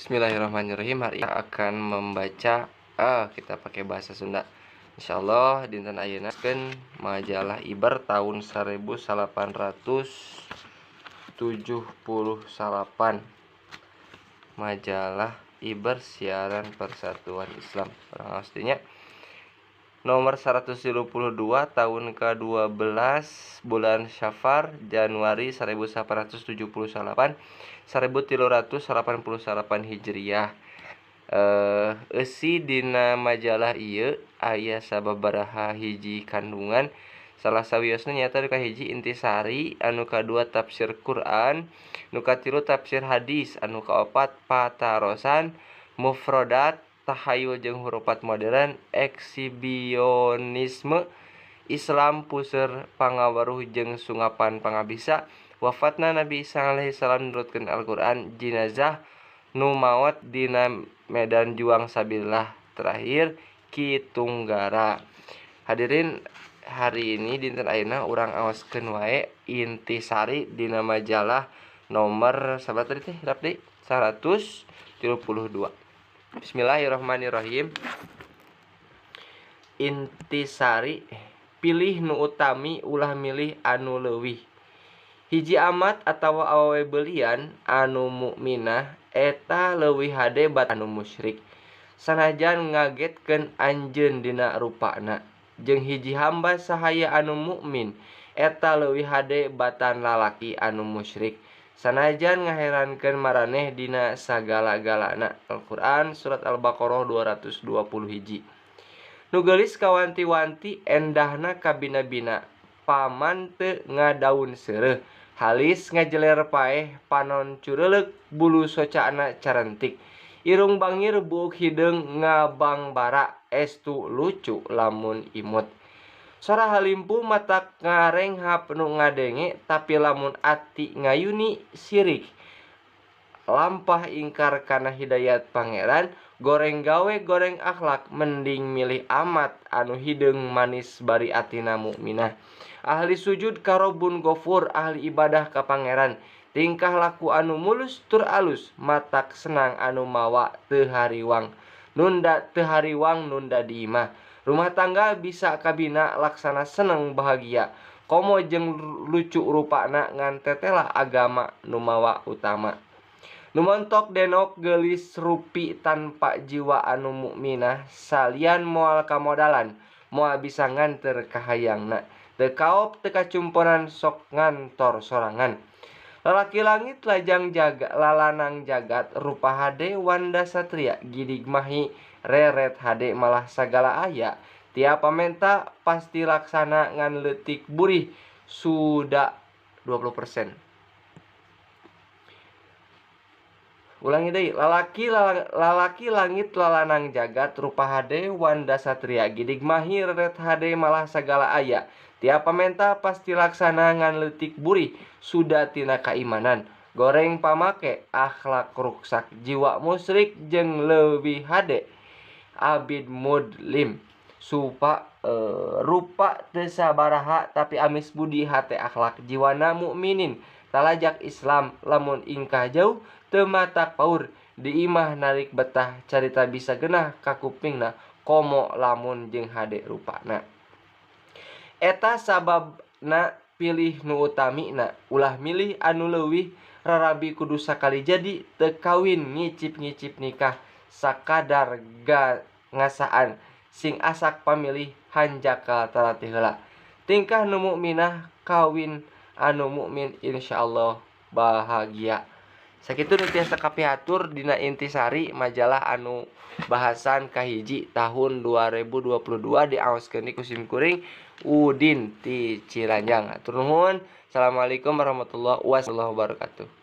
Bismillahirrahmanirrahim. Hari ini akan membaca kita pakai bahasa Sunda. Insyaallah dinten ayeuna majalah Iber tahun 1878. Majalah Iber siaran Persatuan Islam. Pastinya nomor 132 tahun ke-12 bulan Syafar Januari 1878 1388 Hijriah. Eusi dina majalah ieu aya sababaraha hiji kandungan. Salah sawiosna nyata nu kahiji intisari, anu kadua tafsir Quran, nu katilu tafsir hadis, anu kaopat patarosan, mufrodat, tahayul jeung hurupat modern, eksibionisme, Islam puseur pangaweruh jeung sungapan pangabisa, wafatna Nabi Isa alaihi salam nurutkeun Al-Qur'an, jinazah nu maot dina medan juang sabilillah, terakhir Kitunggara. Hadirin, hari ini dinten ayeuna urang aoskeun wae intisari dina majalah nomor sabar tadi teh hirap deui 132. Bismillahirrahmanirrahim. Intisari, pilih nu utami ulah milih anu leuwih. Hiji amat atawa awewe belian anu mukminah eta leuwih hade bat anu musyrik. Sanajan ngagetkeun anjeun dina rupana, jeung hiji hamba sahaya anu mukmin eta leuwih hade batan lalaki anu musyrik. Sanajan ngaherankeun maraneh dina sagala-galana. Al-Qur'an surat Al-Baqarah 221. Nu geulis kawanti-wanti endahna kabina-bina, paman teu ngadaun seureuh, halis ngajeler paeh panon cureuleuk, bulu socana carentik, irung bangir buuk hideung ngabangbara, estu lucu lamun imut. Sora halimpu matak ngarenghap nu ngadenge, tapi lamun ati ngayuni sirik. Lampah ingkar kana hidayat pangeran, goreng gawe goreng akhlak, mending milih amat anu hideung manis bari atina mukminah. Ahli sujud ka Rabbun Ghafur, ahli ibadah ka pangeran, tingkah laku anu mulus tur alus, matak senang anu mawa teu hariwang, nunda teu hariwang nunda di imah. Rumah tangga bisa kabina laksana seneng bahagia, komo jeung lucu rupana ngan tetelah agama nu mawa utama. Nu montok denok geulis rupi tanpa jiwa anu mukminah, salian moal kamodalan, moal bisa nganter kahayangna, teu kaop teu kacumpuran sok ngantor sorangan. Lalaki langit lajang jaga, lalanang jagat, rupa hade wanda satria, gidig mahi reret hade malah sagala aya. Tiap pamenta pasti laksana ngan leutik burih, sudah 20%. Ulangi deui, lalaki langit lalanang jagat, rupa hade wanda satria, gidig mahi reret hade malah sagala aya. Tiap pamenta pasti laksana ngan leutik burih, sudah tina kaimanan. Goreng pamake, akhlak ruksak, jiwa musyrik jeung leuwih hade abid mudlim. Rupa teu sabaraha tapi amis budi hate akhlak, jiwana mukminin talajak Islam, lamun ingkah jauh teu matak paur, di imah narik betah, carita bisa genah ka kupingna, komo lamun jeung hade rupana. Eta sababna pilih nu utamina, ulah milih anu leuwih, rarabi kudu sakali jadi, teu kawin ngicip-ngicip nikah, sakadar ngasaan, sing asak pamilih hanjakal tarati heula. Tingkah nu mukminah kawin anu mukmin, insyaallah bahagia. Sakitu nu tiasa kapiatur dina intisari majalah anu bahasan kahiji tahun 2022 diaoskeun ku sim kuring Udin ti Ciranjang. Hatur nuhun. Assalamualaikum warahmatullahi wabarakatuh.